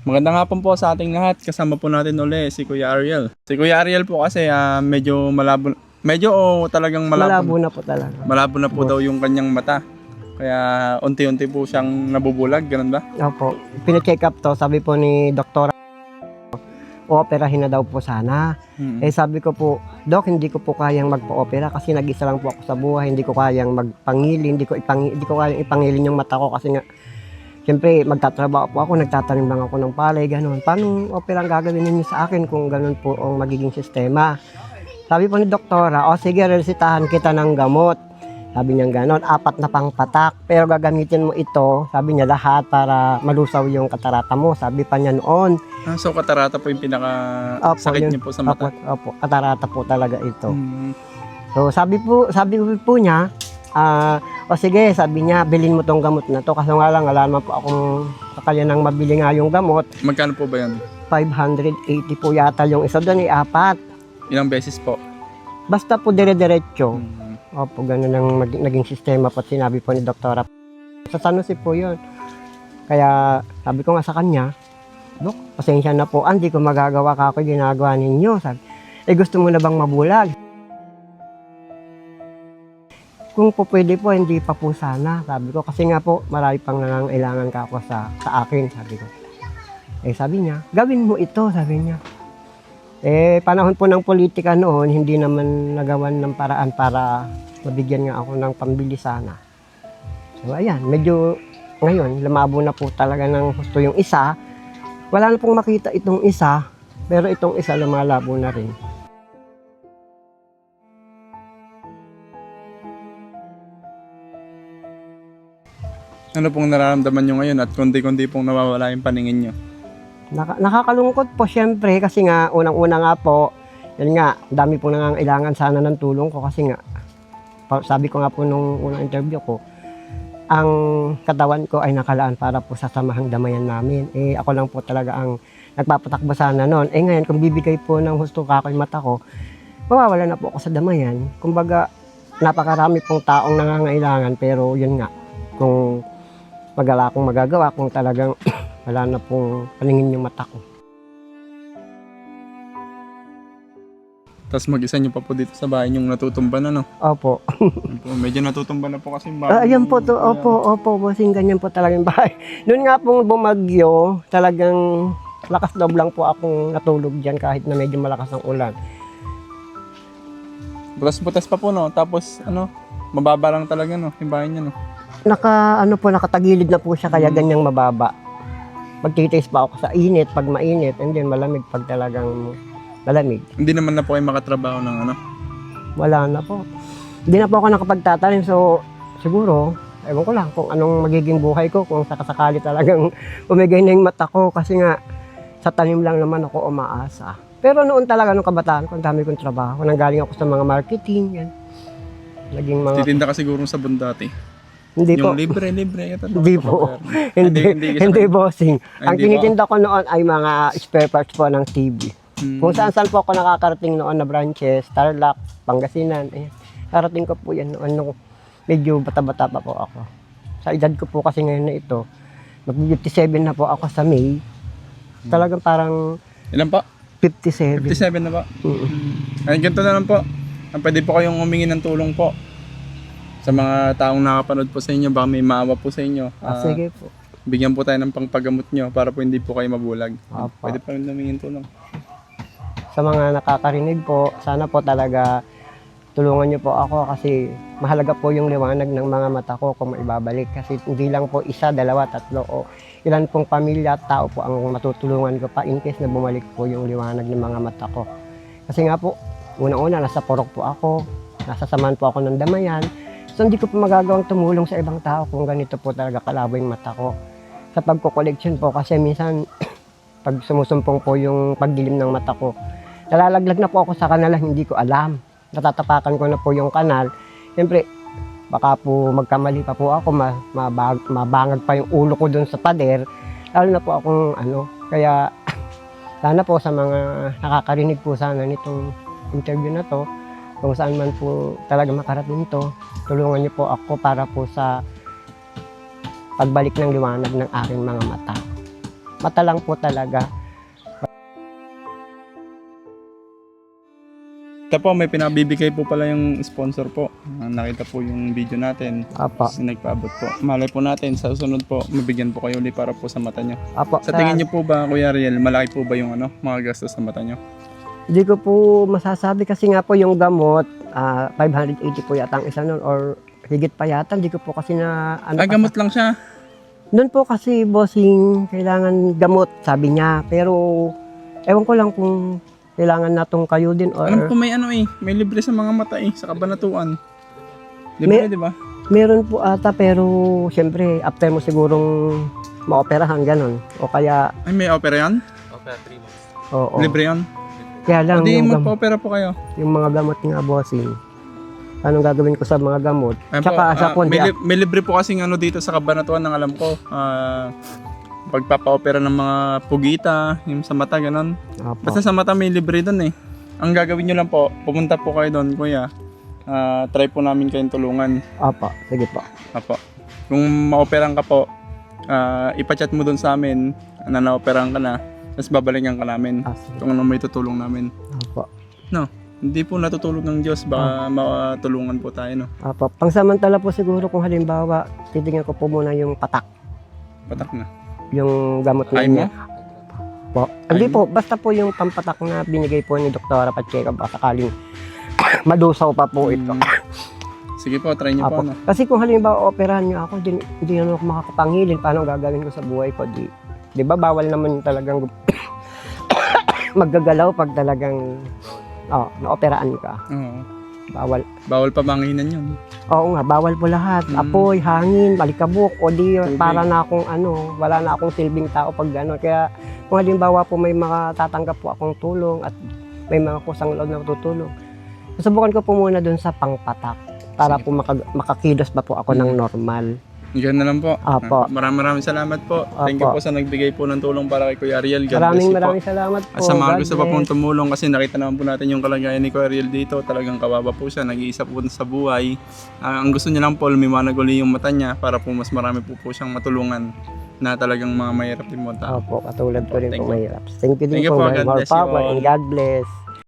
Magandang hapon po sa ating lahat. Kasama po natin uli si Kuya Ariel. Si Kuya Ariel po kasi medyo malabo, talagang Malabo na po talaga. malabo na po daw yung kanyang mata. Kaya unti-unti po siyang nabubulag, ganun ba? Opo. Pina-check up to, sabi po ni doktora, ooperahin na daw po sana. Eh sabi ko po, Dok, hindi ko po kayang magpa-opera kasi nag-isa lang po ako sa buhay. Hindi ko kayang magpangilin, hindi ko kayang ipangilin yung mata ko kasi nga, siyempre magtatrabaho po ako, nagtatanim lang ako ng palay, ganun. Paano opera ang gagawin ninyo sa akin kung ganun po ang magiging sistema? Sabi po ni doktora, o sige, resetahan kita ng gamot. Sabi niya gano'n, 4 na pang patak, pero gagamitin mo ito, sabi niya lahat para malusaw yung katarata mo. Sabi pa niya noon. So katarata po yung pinaka-sakit niyo po sa mata? Opo, katarata po talaga ito. So sabi po niya, o sige, sabi niya, bilhin mo tong gamot na to. Kasi nga lang, wala naman po akong kakayanang mabili nga yung gamot. Magkano po ba yan? 580 po yata yung isa doon, 4. Ilang beses po? Basta po dire-diretso. Opo, ganun ang naging sistema po at sinabi po ni doktora. Sa Sanusi po yun. Kaya sabi ko nga sa kanya, Dok, pasensya na po, hindi ko magagawa kako ginagawa ninyo. Sabi, gusto mo na bang mabulag? Kung po pwede po, hindi pa po sana. Sabi ko, kasi nga po, marami pang nangangailangan ka ako sa akin, sabi ko. Sabi niya, gawin mo ito, sabi niya. Panahon po ng politika noon, hindi naman nagawan ng paraan para mabigyan nga ako ng pambili sana. So ayan, medyo ngayon, lumabo na po talaga ng gusto yung isa. Wala na pong makita itong isa, pero itong isa lumalabo na rin. Ano pong nararamdaman nyo ngayon at kundi-kundi pong nawawala yung paningin nyo? Nakakalungkot po siyempre kasi nga unang-una nga po, yun nga, dami po nangangailangan sana ng tulong ko kasi nga, sabi ko nga po nung unang interview ko, ang katawan ko ay nakalaan para po sa samahang damayan namin. Ako lang po talaga ang nagpapatakbo sana noon. Ngayon, kung bibigay po ng husto kakoy mata ko, mawawala na po ako sa damayan. Kumbaga, napakarami pong taong nangangailangan pero yun nga, kung magala akong magagawa, kung talagang wala na pong paningin yung mata ko. Tapos mag-isa nyo pa po dito sa bahay yung natutumba na, no? Opo. Medyo natutumba na po kasi Ayan po to, opo, bossing, ganyan po talaga yung bahay. Noon nga pong bumagyo, talagang lakas loob lang po akong natulog dyan kahit na medyo malakas ang ulan. Butas-butas pa po, no? Tapos, mababa lang talaga, no? Yung bahay niya, no? Nakatagilid na po siya kaya ganyang mababa. Magtitiis pa ako sa init pag mainit, and then malamig pag talagang malamig. Hindi naman na po kayo makatrabaho ng Wala na po. Hindi na po ako nakapagtatanim, so siguro, ewan ko lang kung anong magiging buhay ko, kung sakasakali talagang umigay na yung mata ko kasi nga sa tanim lang naman ako umaasa. Pero noon talaga, nung kabataan ko, ang dami kong trabaho. Nanggaling ako sa mga marketing, yan. Naging mga... Titinda ka siguro sa bundati. Hindi po. Yung libre. Hindi po. Hindi bossing. Ang tinitinda ko noon ay mga spare parts po ng TV. Kung saan po ako nakakarating noon na branches, Tarlac, Pangasinan. Karating ko po yan noon nung medyo bata-bata pa po ako. Sa edad ko po kasi ngayon na ito, mag-57 na po ako sa May. Talagang parang... Ilan pa? 57. 57 na ba? Ay, ganito na lang po. Pwede po kayong humingi ng tulong po sa mga taong nakapanood po sa inyo, baka may maawa po sa inyo. Sige po. Bigyan po tayo ng pangpagamot nyo para po hindi po kayo mabulag. Opo. Pwede pa rin humingi ng tulong. Sa mga nakakarinig po, sana po talaga tulungan niyo po ako kasi mahalaga po yung liwanag ng mga mata ko kung maibabalik. Kasi hindi lang po isa, dalawa, tatlo o ilan pong pamilya at tao po ang matutulungan ko pa in case na bumalik po yung liwanag ng mga mata ko. Kasi nga po, una-una, nasa Porok po ako, nasa Saman po ako ng Damayan. So hindi ko po magagawang tumulong sa ibang tao kung ganito po talaga kalabo yung mata ko. Sa pagko-collection po kasi minsan pag sumusumpong po yung pagdilim ng mata ko, nalalaglag na po ako sa kanal, hindi ko alam. Natatapakan ko na po yung kanal. Siyempre, baka po magkamali pa po ako, mabangag pa yung ulo ko dun sa pader. Lalo na po akong kaya sana po sa mga nakakarinig po sana nitong interview na to, kung saan man po talaga makarating to, tulungan niyo po ako para po sa pagbalik ng liwanag ng aking mga mata. mata lang po talaga. Ito po, may pinabibigay po pala yung sponsor po. Nakita po yung video natin. Apo. Kasi nagpaabot po. Malay po natin, sa susunod po, mabigyan po kayo ulit para po sa mata nyo. Apo. Sa tingin nyo po ba, Kuya Ariel, malaki po ba yung mga gastos sa mata nyo? Hindi ko po masasabi kasi nga po yung gamot, 580 po yata ang isa nun or higit pa yata. Hindi ko po kasi na... Gamot lang siya. Noon po kasi, bossing, kailangan gamot, sabi niya. Pero, ewan ko lang kung kailangan natong kayo din or... Alam ko may may libre sa mga mata sa Kabanatuan. Libre, di ba? Meron po ata, pero siyempre, after mo sigurong maoperahan, ganon. O kaya, Ay, may opera yan? Okay, 3 months. oo. Libre yan? Kaya lang, Hindi, yung, magpa-opera po kayo. yung mga gamot nga, bossing. Anong gagawin ko sa mga gamot? Ayan Tsaka, po, sa po, may libre po kasing dito sa Kabanatuan ng alam ko. Pagpapa-opera ng mga pugita, yung sa mata, ganon. Apo. Basta sa mata may libre doon Ang gagawin nyo lang po, pumunta po kayo doon, kuya. Try po namin kayong tulungan. Apo, sige po. Apo. Kung ma-operan ka po, ipachat mo doon sa amin na na-operan ka na, tapos babalikan ka namin Sige. kung ano may tutulong namin. Apo. Hindi po natutulog ng Diyos, baka matulungan po tayo, no? Apo. Pangsamantala po siguro kung halimbawa, titingnan ko po muna yung patak. Patak na. Yung gamot na Ay mo? niya. Po. Hindi po, basta po yung pampatak na binigay po ni Dr. Pacheco baka sakaling madusaw pa po ito. Sige po, try nyo po, Apo. no? Kasi kung halimbawa operahan niyo ako, hindi na ako makakapangilin. Paano gagawin ko sa buhay ko? Di ba bawal naman talagang maggagalaw pag talagang naoperaan ka. Oo. Bawal. Bawal pa manginan yun. Oo nga, bawal po lahat. Mm. Apoy, hangin, malikabok, o di Tubig. para na akong wala na akong silbing tao pag gano'n. Kaya kung halimbawa po may makatatanggap po akong tulong at may mga kusang loob na tutulong, susubukan ko po muna dun sa pangpatak para Sige. po makakilos pa po ako ng normal. Yan na lang po. Apo. Maraming salamat po. Thank you Apo. po sa nagbigay po ng tulong para kay Kuya Ariel. God bless you po. Maraming salamat po. At sa mga God gusto pa bless. pong tumulong kasi nakita naman po natin yung kalagayan ni Kuya Ariel dito. Talagang kawawa po siya. Nag-iisa po sa buhay. Ang gusto niya lang po, lumiwanag uli yung mata niya para po mas marami po siyang matulungan na talagang mga mahirap din mo tao. Opo, katulad ko rin Thank po you. mahirap. Thank you din Thank you po. po. God More bless you power all. and God bless.